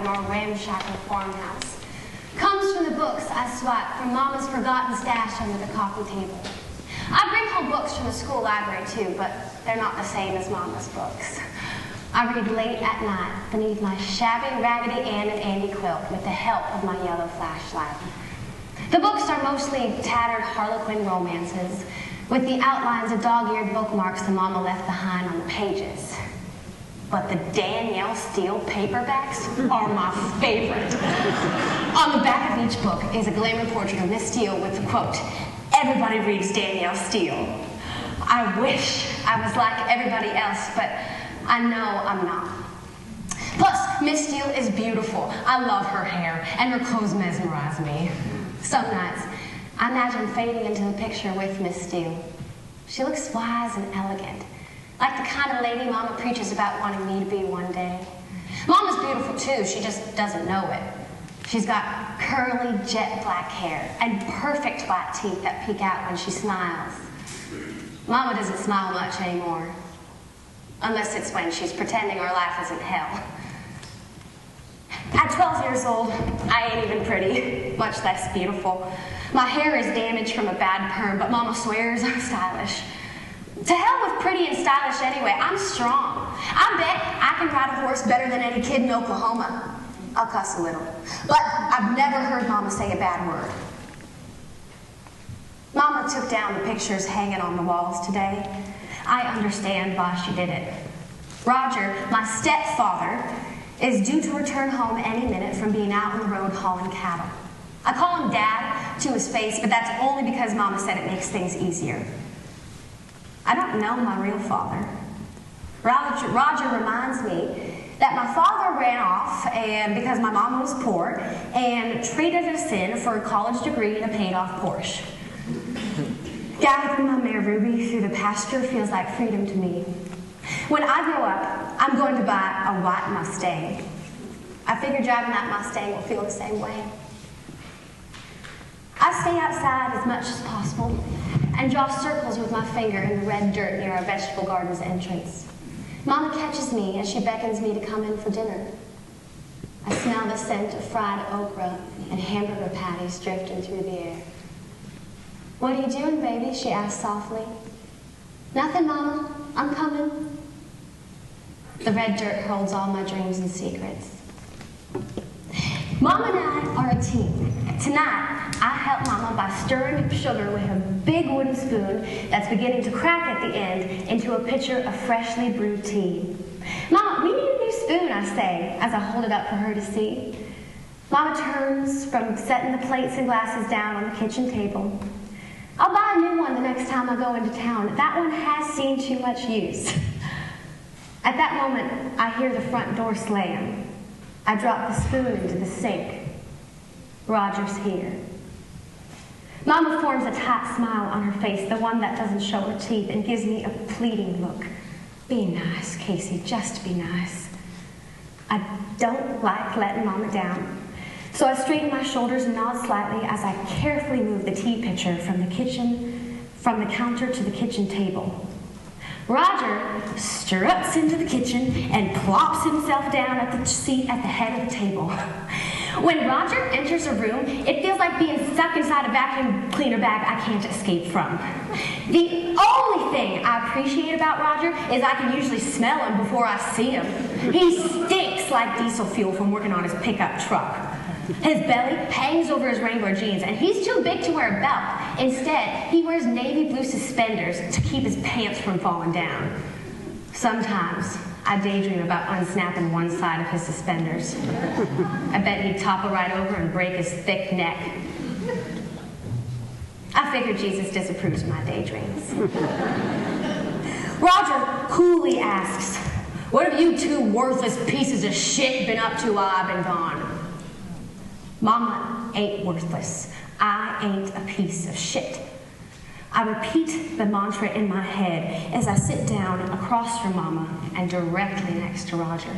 our ramshackle farmhouse comes from the books I swiped from Mama's forgotten stash under the coffee table. I bring home books from the school library too, but they're not the same as Mama's books. I read late at night beneath my shabby Raggedy Ann and Andy quilt with the help of my yellow flashlight. The books are mostly tattered Harlequin romances with the outlines of dog-eared bookmarks that Mama left behind on the pages. But the Danielle Steel paperbacks are my favorite. On the back of each book is a glamour portrait of Miss Steel with the quote, "Everybody reads Danielle Steel." I wish I was like everybody else, but I know I'm not. Plus, Miss Steel is beautiful. I love her hair, and her clothes mesmerize me. Some nights, I imagine fading into the picture with Miss Steel. She looks wise and elegant, like the kind of lady Mama preaches about wanting me to be one day. Mama's beautiful too, she just doesn't know it. She's got curly, jet black hair and perfect white teeth that peek out when she smiles. Mama doesn't smile much anymore, unless it's when she's pretending her life isn't hell. At 12 years old, I ain't even pretty, much less beautiful. My hair is damaged from a bad perm, but Mama swears I'm stylish. To hell with pretty and stylish anyway, I'm strong. I bet I can ride a horse better than any kid in Oklahoma. I'll cuss a little, but I've never heard Mama say a bad word. Mama took down the pictures hanging on the walls today. I understand why she did it. Roger, my stepfather, is due to return home any minute from being out on the road hauling cattle. I call him Dad to his face, but that's only because Mama said it makes things easier. I don't know my real father. Roger reminds me that my father ran off and because my mom was poor and traded us in for a college degree and a paid-off Porsche. Gathering my mare Ruby through the pasture feels like freedom to me. When I grow up, I'm going to buy a white Mustang. I figure driving that Mustang will feel the same way. I stay outside as much as possible and draw circles with my finger in the red dirt near our vegetable garden's entrance. Mama catches me as she beckons me to come in for dinner. I smell the scent of fried okra and hamburger patties drifting through the air. "What are you doing, baby?" she asks softly. "Nothing, Mama. I'm coming." The red dirt holds all my dreams and secrets. Mama and I are a team. Tonight, I help Mama by stirring sugar with a big wooden spoon that's beginning to crack at the end into a pitcher of freshly brewed tea. "Mama, we need a new spoon," I say, as I hold it up for her to see. Mama turns from setting the plates and glasses down on the kitchen table. "I'll buy a new one the next time I go into town. That one has seen too much use." At that moment, I hear the front door slam. I drop the spoon into the sink. Roger's here. Mama forms a tight smile on her face, the one that doesn't show her teeth, and gives me a pleading look. "Be nice, Casey, just be nice." I don't like letting Mama down, so I straighten my shoulders and nod slightly as I carefully move the tea pitcher from the counter to the kitchen table. Roger struts into the kitchen and plops himself down at the seat at the head of the table. When Roger enters a room, it feels like being stuck inside a vacuum cleaner bag I can't escape from. The only thing I appreciate about Roger is I can usually smell him before I see him. He stinks like diesel fuel from working on his pickup truck. His belly hangs over his Wrangler jeans, and he's too big to wear a belt. Instead, he wears navy blue suspenders to keep his pants from falling down. Sometimes, I daydream about unsnapping one side of his suspenders. I bet he'd topple right over and break his thick neck. I figure Jesus disapproves of my daydreams. Roger coolly asks, "What have you two worthless pieces of shit been up to while I've been gone?" Mama ain't worthless. I ain't a piece of shit. I repeat the mantra in my head as I sit down across from Mama and directly next to Roger.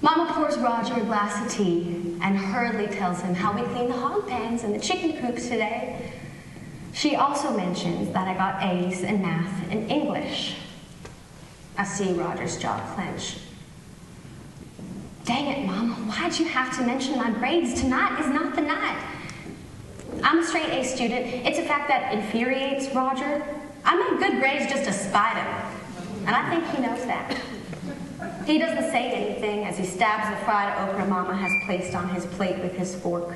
Mama pours Roger a glass of tea and hurriedly tells him how we cleaned the hog pens and the chicken coops today. She also mentions that I got A's in math and English. I see Roger's jaw clench. Dang it, Mama, why'd you have to mention my grades? Tonight is not the night. I'm a straight A student. It's a fact that infuriates Roger. I make good grades just to spite him, and I think he knows that. He doesn't say anything as he stabs the fried okra Mama has placed on his plate with his fork.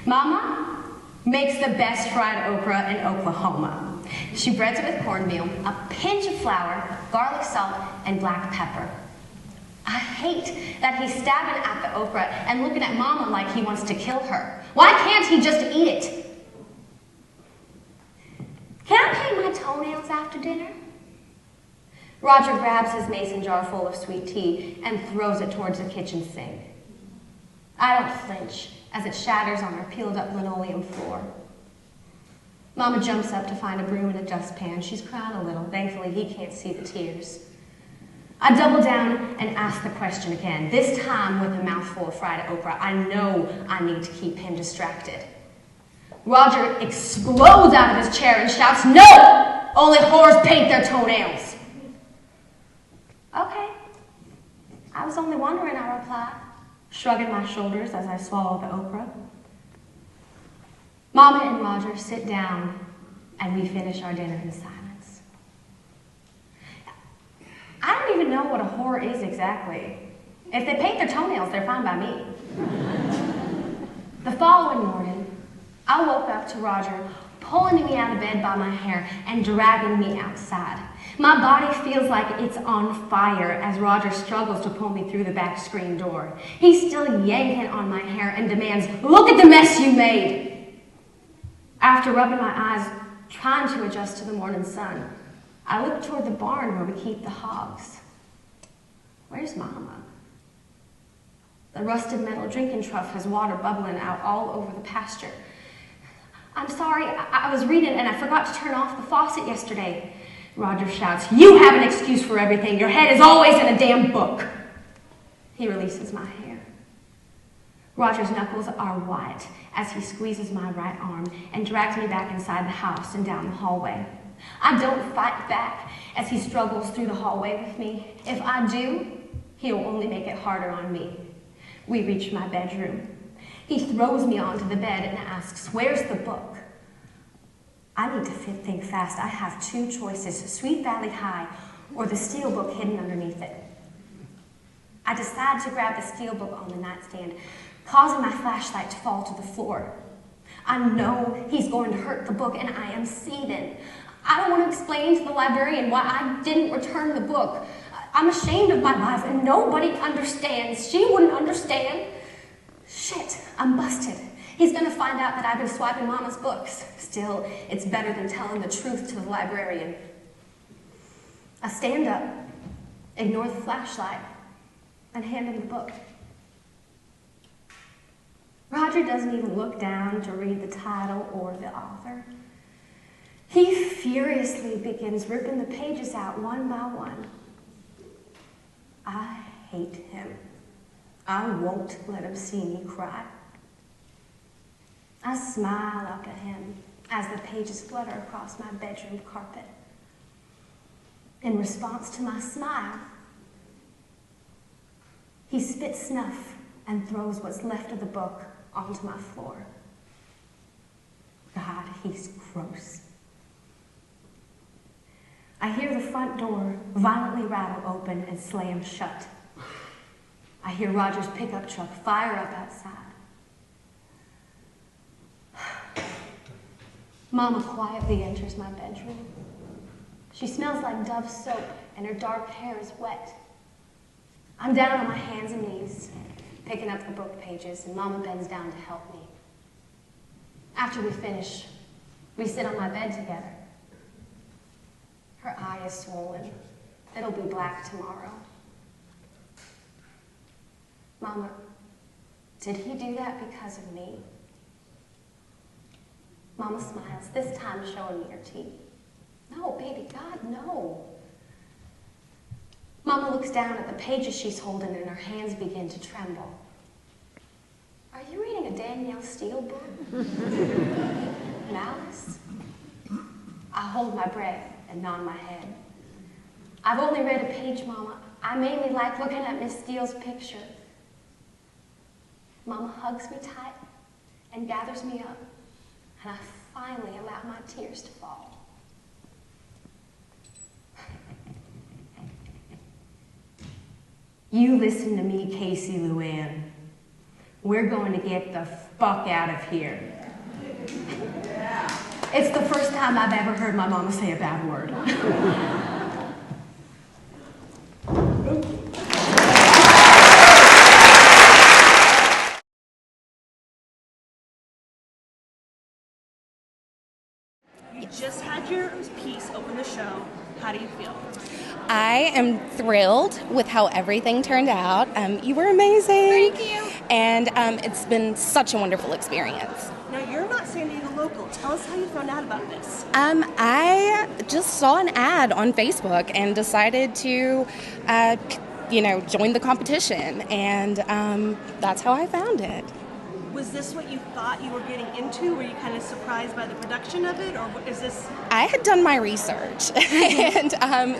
Mama makes the best fried okra in Oklahoma. She breads it with cornmeal, a pinch of flour, garlic salt, and black pepper. I hate that he's stabbing at the okra and looking at Mama like he wants to kill her. Why can't he just eat it? Can I paint my toenails after dinner? Roger grabs his mason jar full of sweet tea and throws it towards the kitchen sink. I don't flinch as it shatters on our peeled up linoleum floor. Mama jumps up to find a broom and a dustpan. She's crying a little. Thankfully, he can't see the tears. I double down and ask the question again, this time with a mouthful of fried okra. I know I need to keep him distracted. Roger explodes out of his chair and shouts, "No! Only whores paint their toenails." Okay. I was only wondering, I reply, shrugging my shoulders as I swallow the okra. Mama and Roger sit down and we finish our dinner in silence. I don't even know what a whore is exactly. If they paint their toenails, they're fine by me. The following morning, I woke up to Roger pulling me out of bed by my hair and dragging me outside. My body feels like it's on fire as Roger struggles to pull me through the back screen door. He's still yanking on my hair and demands, "Look at the mess you made!" After rubbing my eyes, trying to adjust to the morning sun, I look toward the barn where we keep the hogs. Where's Mama? The rusted metal drinking trough has water bubbling out all over the pasture. "I'm sorry, I was reading and I forgot to turn off the faucet yesterday," Roger shouts. "You have an excuse for everything. Your head is always in a damn book." He releases my hair. Roger's knuckles are white as he squeezes my right arm and drags me back inside the house and down the hallway. I don't fight back as he struggles through the hallway with me. If I do, he'll only make it harder on me. We reach my bedroom. He throws me onto the bed and asks, "Where's the book?" I need to think fast. I have two choices, Sweet Valley High or the steel book hidden underneath it. I decide to grab the steel book on the nightstand, causing my flashlight to fall to the floor. I know he's going to hurt the book and I am seething. I don't want to explain to the librarian why I didn't return the book. I'm ashamed of my life and nobody understands. She wouldn't understand. Shit, I'm busted. He's going to find out that I've been swiping Mama's books. Still, it's better than telling the truth to the librarian. I stand up, ignore the flashlight, and hand him the book. Roger doesn't even look down to read the title or the author. He furiously begins ripping the pages out one by one. I hate him. I won't let him see me cry. I smile up at him as the pages flutter across my bedroom carpet. In response to my smile, he spits snuff and throws what's left of the book onto my floor. God, he's gross. I hear the front door violently rattle open and slam shut. I hear Roger's pickup truck fire up outside. Mama quietly enters my bedroom. She smells like Dove soap and her dark hair is wet. I'm down on my hands and knees, picking up the book pages, and Mama bends down to help me. After we finish, we sit on my bed together. Her eye is swollen. It'll be black tomorrow. Mama, did he do that because of me? Mama smiles, this time showing me her teeth. No, baby, God, no. Mama looks down at the pages she's holding and her hands begin to tremble. Are you reading a Danielle Steel book? Malice? I hold my breath and nod my head. I've only read a page, Mama. I mainly like looking at Miss Steele's picture. Mama hugs me tight and gathers me up, and I finally allow my tears to fall. You listen to me, Casey Luann. We're going to get the fuck out of here. It's the first time I've ever heard my mama say a bad word. You just had your piece open the show. How do you feel? I am thrilled with how everything turned out. You were amazing. Thank you. And it's been such a wonderful experience. Now, you're not San Diego local. Tell us how you found out about this. I just saw an ad on Facebook and decided to, join the competition. And that's how I found it. Was this what you thought you were getting into? Were you kind of surprised by the production of it? Or is this... I had done my research, and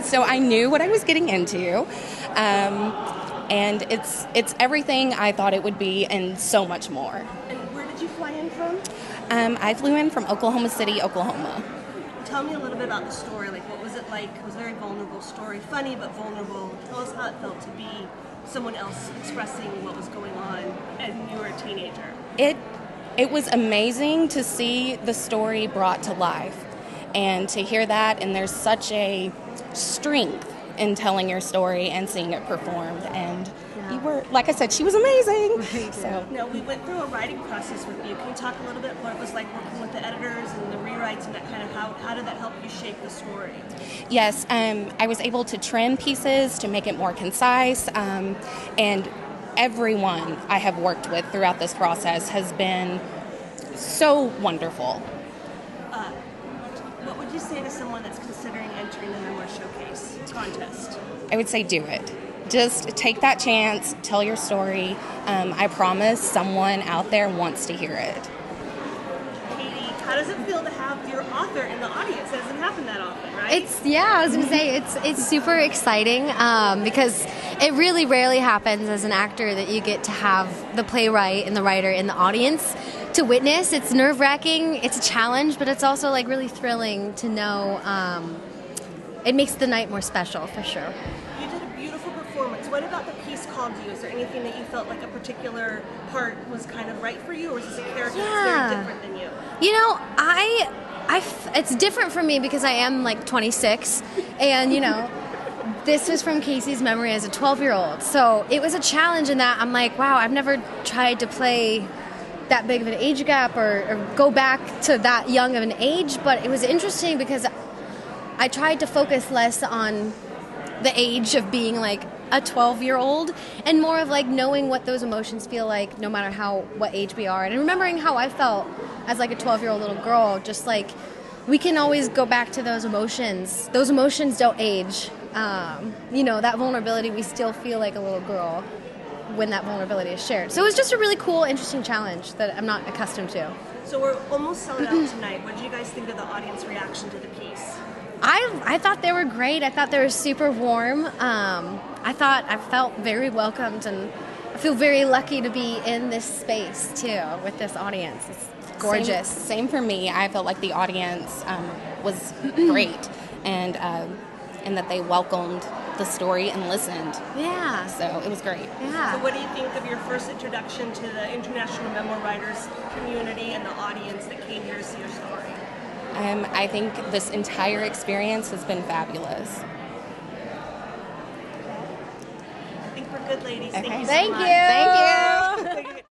so I knew what I was getting into. And it's everything I thought it would be and so much more. And where did you fly in from? I flew in from Oklahoma City, Oklahoma. Tell me a little bit about the story. Like, what was it like? It was a very vulnerable story. Funny, but vulnerable. Tell us how it felt to be someone else expressing what was going on and you were a teenager. It was amazing to see the story brought to life and to hear that, and there's such a strength in telling your story and seeing it performed, and you were, like I said, she was amazing. Right. So. Now, we went through a writing process with you. Can you talk a little bit what it was like working with the editors and the rewrites and that kind of how did that help you shape the story? Yes, I was able to trim pieces to make it more concise, and everyone I have worked with throughout this process has been so wonderful. What would you say to someone that's considering entering the Memoir Showcase contest? I would say do it. Just take that chance, tell your story. I promise someone out there wants to hear it. Katee, how does it feel to have your author in the audience? It doesn't happen that often, right? I was going to say, it's super exciting because it really rarely happens as an actor that you get to have the playwright and the writer in the audience to witness. It's nerve-wracking, it's a challenge, but it's also like really thrilling to know. It makes the night more special, for sure. You did a beautiful performance. What about the piece called you? Is there anything that you felt like a particular part was kind of right for you, or is this a character that's very different than you? You know, it's different for me because I am like 26, and this was from Casey's memory as a 12-year-old. So it was a challenge in that I'm like, wow, I've never tried to play that big of an age gap or go back to that young of an age, but it was interesting because I tried to focus less on the age of being like a 12-year-old and more of like knowing what those emotions feel like no matter what age we are, and remembering how I felt as like a 12-year-old little girl. Just like we can always go back to those emotions don't age. That vulnerability, we still feel like a little girl when that vulnerability is shared. So it was just a really cool, interesting challenge that I'm not accustomed to. So we're almost selling out tonight. What did you guys think of the audience reaction to the piece? I thought they were great. I thought they were super warm. I felt very welcomed, and I feel very lucky to be in this space too with this audience. It's gorgeous. Same for me. I felt like the audience was great, and that they welcomed the story and listened. Yeah. So it was great. Yeah. So what do you think of your first introduction to the international memoir writers community and the audience that came here to see your story? I think this entire experience has been fabulous. I think we're good, ladies. Okay. Thank you so Thank much. you. Thank you.